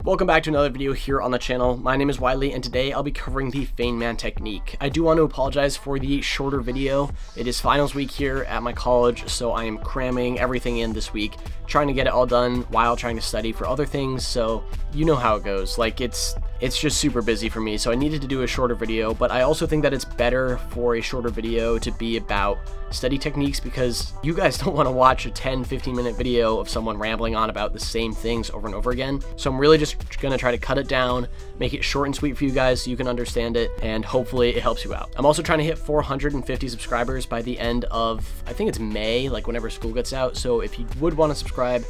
Welcome back to another video here on the channel. My name is Wiley and today I'll be covering the Feynman technique. I do want to apologize for the shorter video. It is finals week here at my college, so I am cramming everything in this week, trying to get it all done while trying to study for other things, so you know how it goes. Like it's just super busy for me, so I needed to do a shorter video, but I also think that it's better for a shorter video to be about study techniques because you guys don't want to watch a 10-15 minute video of someone rambling on about the same things over and over again. So I'm really just gonna try to cut it down, make it short and sweet for you guys so you can understand it, and hopefully it helps you out. I'm also trying to hit 450 subscribers by the end of, I think it's May, like whenever school gets out. So if you would want to subscribe,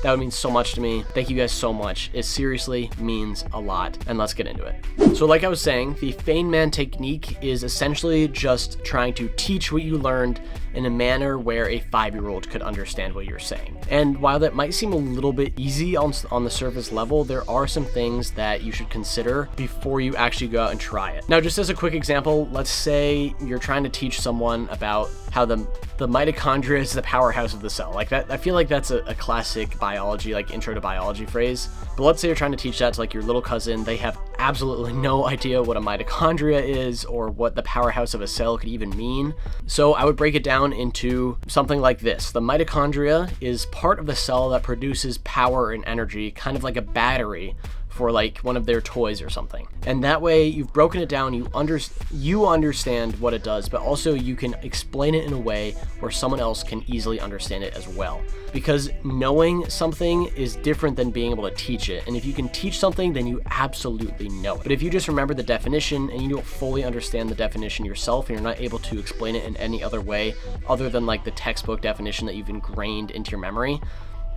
that would mean so much to me. Thank you guys so much. It seriously means a lot. And let's get into it. So like I was saying, the Feynman technique is essentially just trying to teach what you learned in a manner where a 5-year-old could understand what you're saying. And while that might seem a little bit easy on the surface level, there are some things that you should consider before you actually go out and try it. Now, just as a quick example, let's say you're trying to teach someone about how the mitochondria is the powerhouse of the cell. Like that, I feel like that's a classic biology, like intro to biology phrase. But let's say you're trying to teach that to like your little cousin. They have absolutely no idea what a mitochondria is or what the powerhouse of a cell could even mean. So I would break it down into something like this. The mitochondria is part of the cell that produces power and energy, kind of like a battery for like one of their toys or something. And that way you've broken it down, you understand what it does, but also you can explain it in a way where someone else can easily understand it as well. Because knowing something is different than being able to teach it. And if you can teach something, then you absolutely know it. But if you just remember the definition and you don't fully understand the definition yourself and you're not able to explain it in any other way other than like the textbook definition that you've ingrained into your memory,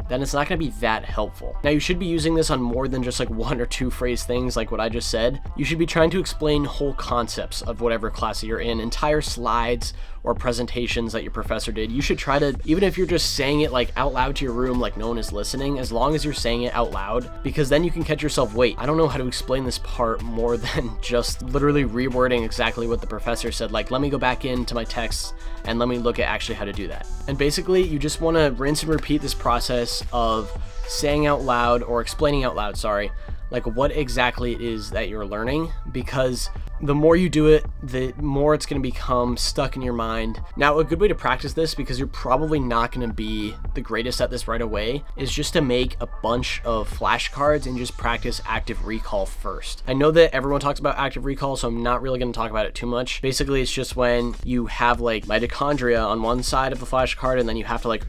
then it's not going to be that helpful. Now, you should be using this on more than just like one or two phrase things like what I just said. You should be trying to explain whole concepts of whatever class you're in, entire slides or presentations that your professor did. You should try to, even if you're just saying it like out loud to your room like no one is listening, as long as you're saying it out loud, because then you can catch yourself, wait, I don't know how to explain this part more than just literally rewording exactly what the professor said. Like, let me go back into my texts and let me look at actually how to do that. And basically, you just want to rinse and repeat this process of saying out loud or explaining out loud, like what exactly it is that you're learning, because the more you do it, the more it's going to become stuck in your mind. Now, a good way to practice this, because you're probably not going to be the greatest at this right away, is just to make a bunch of flashcards and just practice active recall first. I know that everyone talks about active recall, so I'm not really going to talk about it too much. Basically, it's just when you have like mitochondria on one side of the flashcard and then you have to like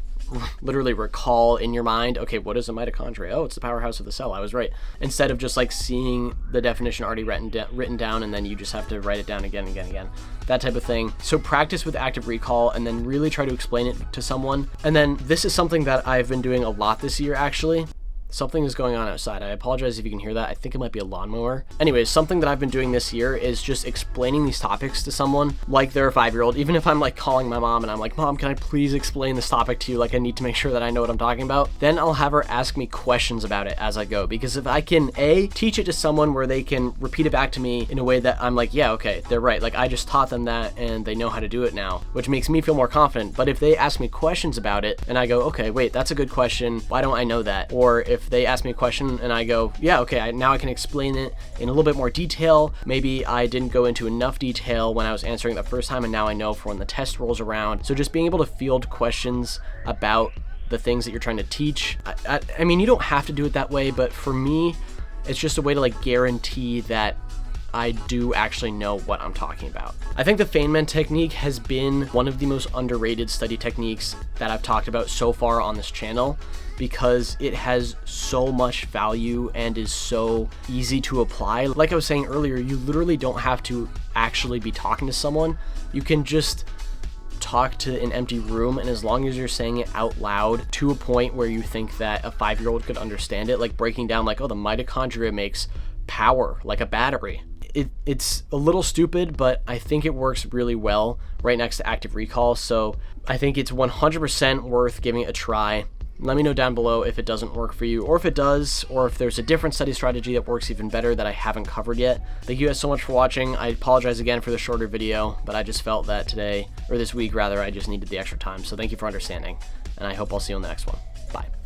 literally recall in your mind, okay, what is a mitochondria? Oh, it's the powerhouse of the cell. I was right. Instead of just like seeing the definition already written down and then you just have to write it down again, that type of thing. So practice with active recall and then really try to explain it to someone. And then this is something that I've been doing a lot this year, actually. Something is going on outside. I apologize if you can hear that. I think it might be a lawnmower. Anyways, something that I've been doing this year is just explaining these topics to someone like they're a 5-year-old. Even if I'm like calling my mom and I'm like, Mom, can I please explain this topic to you? Like, I need to make sure that I know what I'm talking about. Then I'll have her ask me questions about it as I go. Because if I can teach it to someone where they can repeat it back to me in a way that I'm like, yeah, okay, they're right. Like, I just taught them that and they know how to do it now, which makes me feel more confident. But if they ask me questions about it and I go, okay, wait, that's a good question. Why don't I know that? Or if they ask me a question and I go, yeah, okay, now I can explain it in a little bit more detail. Maybe I didn't go into enough detail when I was answering the first time, and now I know for when the test rolls around. So just being able to field questions about the things that you're trying to teach. I mean, you don't have to do it that way, but for me, it's just a way to like guarantee that I do actually know what I'm talking about. I think the Feynman technique has been one of the most underrated study techniques that I've talked about so far on this channel, because it has so much value and is so easy to apply. Like I was saying earlier, you literally don't have to actually be talking to someone. You can just talk to an empty room, and as long as you're saying it out loud to a point where you think that a 5-year-old could understand it, like breaking down like, oh, the mitochondria makes power like a battery. It's a little stupid, but I think it works really well right next to active recall. So I think it's 100% worth giving it a try. Let me know down below if it doesn't work for you, or if it does, or if there's a different study strategy that works even better that I haven't covered yet. Thank you guys so much for watching. I apologize again for the shorter video, but I just felt that today, or this week rather, I just needed the extra time. So thank you for understanding, and I hope I'll see you on the next one. Bye.